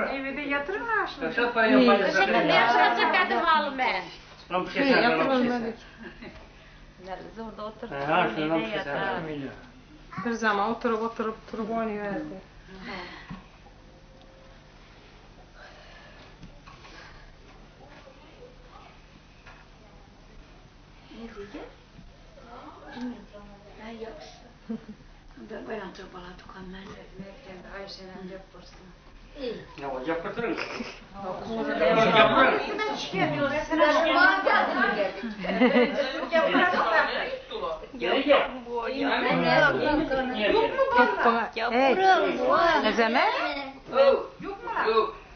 Evde yatırırlar şimdi. Çok para yapacağız. Şimdi ne yaşayacak malum ben. Lan bir şey sen. Nerede orada oturup Ha, şundan bir şey yatar. Bir zaman oturup oynuyorlardı. Ne diyecek? Ben yok. Ben öyle antropala tukan ben. Kendi Ayşe'nin yaparsın. Ya o yaptırın. Ne zaman?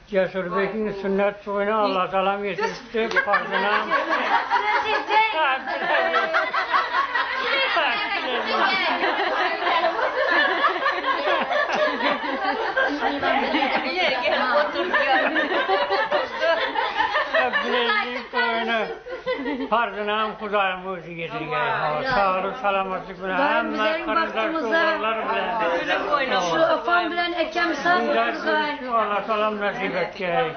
Cesur Bey'in sünnet toyunu Allah salam yetişti farzına. Bilezik toyunu farzına kudayımız getirdi. Sağlık salamatlık bile hem karındaş oğullar bile. Şu afan bilen ekem sağ Allah salam nasip etkey.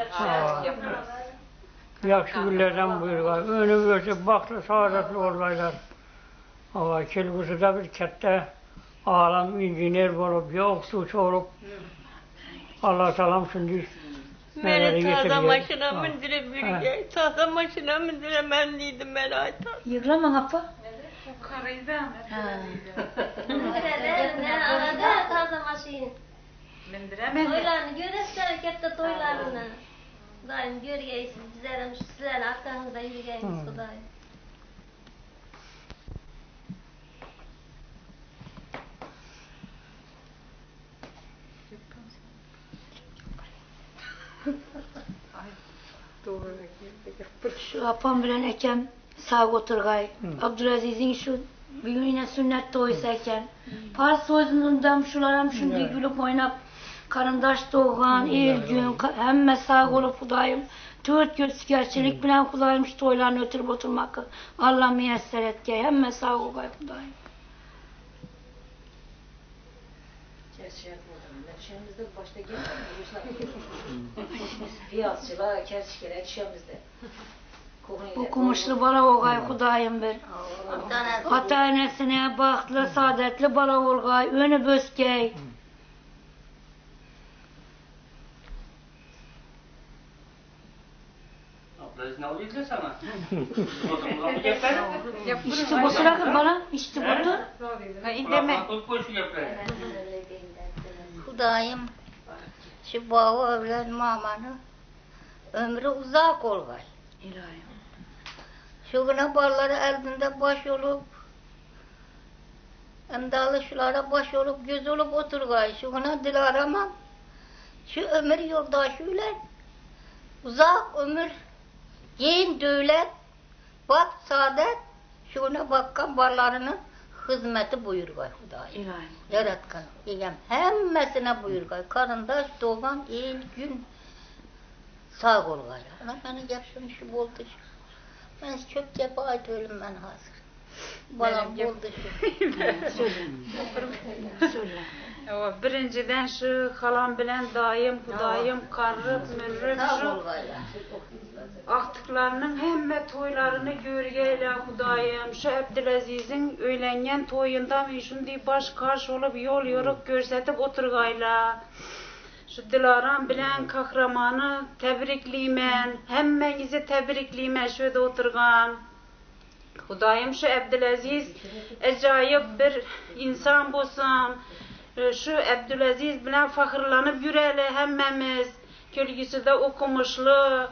Yaxşı günlerden buyurlar. Önü ölçüp baktı saadetli olaylar. Ama kelgusuda bir kette alam injiner olup, yoksuç olup Allah salam şimdi Beni taze maşına mındire bürge, taze maşına mındire ben değildim ben aytan. Yıklamam apa. Karıydı mı? Ne arada taze maşin. Bindiremedim. Toylarını göresiz harekette toylarını. Daim görgeysiz, dizerim sizlerin arkanızda yürüyeceğiniz kudayım. Şu apam bilen ekem sağ oturgay. Abdülaziz'in şu büyüğüne sünnet toyusayken. Pars sözünden şularam şimdi gülüp oynap. Karındaş doğan, ilgün, hemme sağ olup kudayım. Dört gün sikerçilik bilen kudaymış toylarını ötürüp oturmak. Allah müyesser etke, hemme sağ olgay kudayım. Şehrimizde başta gelmiyor. Piyazcılığa, kerçikere yetişemizde. Okumuşlu bala olgay kudayım bir. Ata-enesine baktlı, saadetli bala olgay, önü böskey. Ablacığız ne oluyor sana? İşte bu sıra bana, işte budur. Deme. Hudayım, şu bağı evlen mamanı, ömrü uzak olgay. Şu güne barları eldinde baş olup, emdalı şulara baş olup, göz olup oturgay. Şu güne dil aramam, şu ömür yoldaşıyla, uzak ömür, giyin dövlet, bak saadet, şu güne bakkan barlarının hizmeti buyurgay Hudayım. Yaratkan, iyem, hemmesine buyurgay. Karındaş, doğan, il, gün, sağ olgay. Ana beni yapsın şu boldu şu. Ben çok cepa ait ölüm ben hazır. Balam boldu şu. Söyle. Birinciden şu halam bilen dayım, kudayım, karrıp, mürrüp Sağ şu olgay. aktıklarının hemme toylarını görgeyle kudayım. Şu Abdülaziz'in öylengen toyunda mı şimdi baş karşı olup yol yoruk görsetip oturgayla. Şu Dilaram bilen kahramanı tebrikliymen, hemmenizi tebrikliymen şöyle oturgan. Kudayım şu Abdülaziz acayip bir insan bolsun. Şu Abdülaziz bilen fakirlanıp yüreli hemmemiz. Kölgüsü de okumuşlu.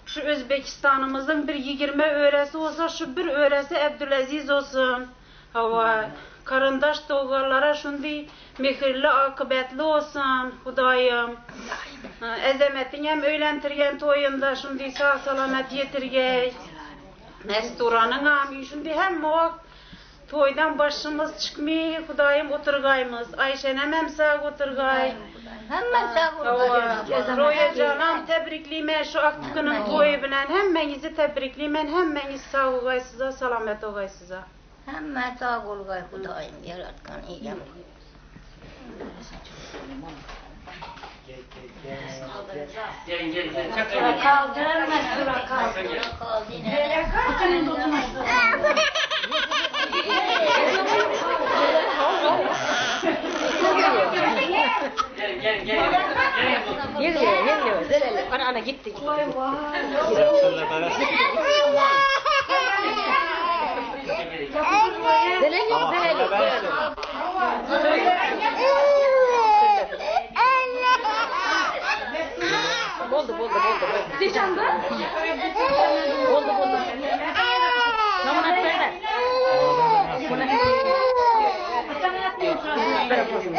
Şu Özbekistan'ımızın bir 20 öğresi olsa şu bir öğresi Abdülaziz olsun. Hava karındaş doğallara şundi mehirli akıbetli olsun Hudayım. Ezemetin hem öğlentirgen toyunda şundi sağ salamet yetirgey. Mesturanın amin şundi hem o toydan başımız çıkmıyor Hudayım oturgaymız. Ayşe'nem hem sağ oturgay. Hemen sağ olgay. Roya canım tebrikliymen şu aktıkının toyu bilen hemmenizi tebrikliymen hemmeniz sağ olgaysıza salamet olgaysıza. Hemen sağ olgay Hudayım yaratkan iyem. Gelin gelin gelin. Çak Şura elini. kaldırılmaz, şura kaldır. Kaldı yine. Oturun, oturun. Gelin gelin gelin. Gelin. Yemiyor. Zelele. Ana gitti. Vay vay. Buldu. Buldu. Namunat böyle. Oturun, oturun.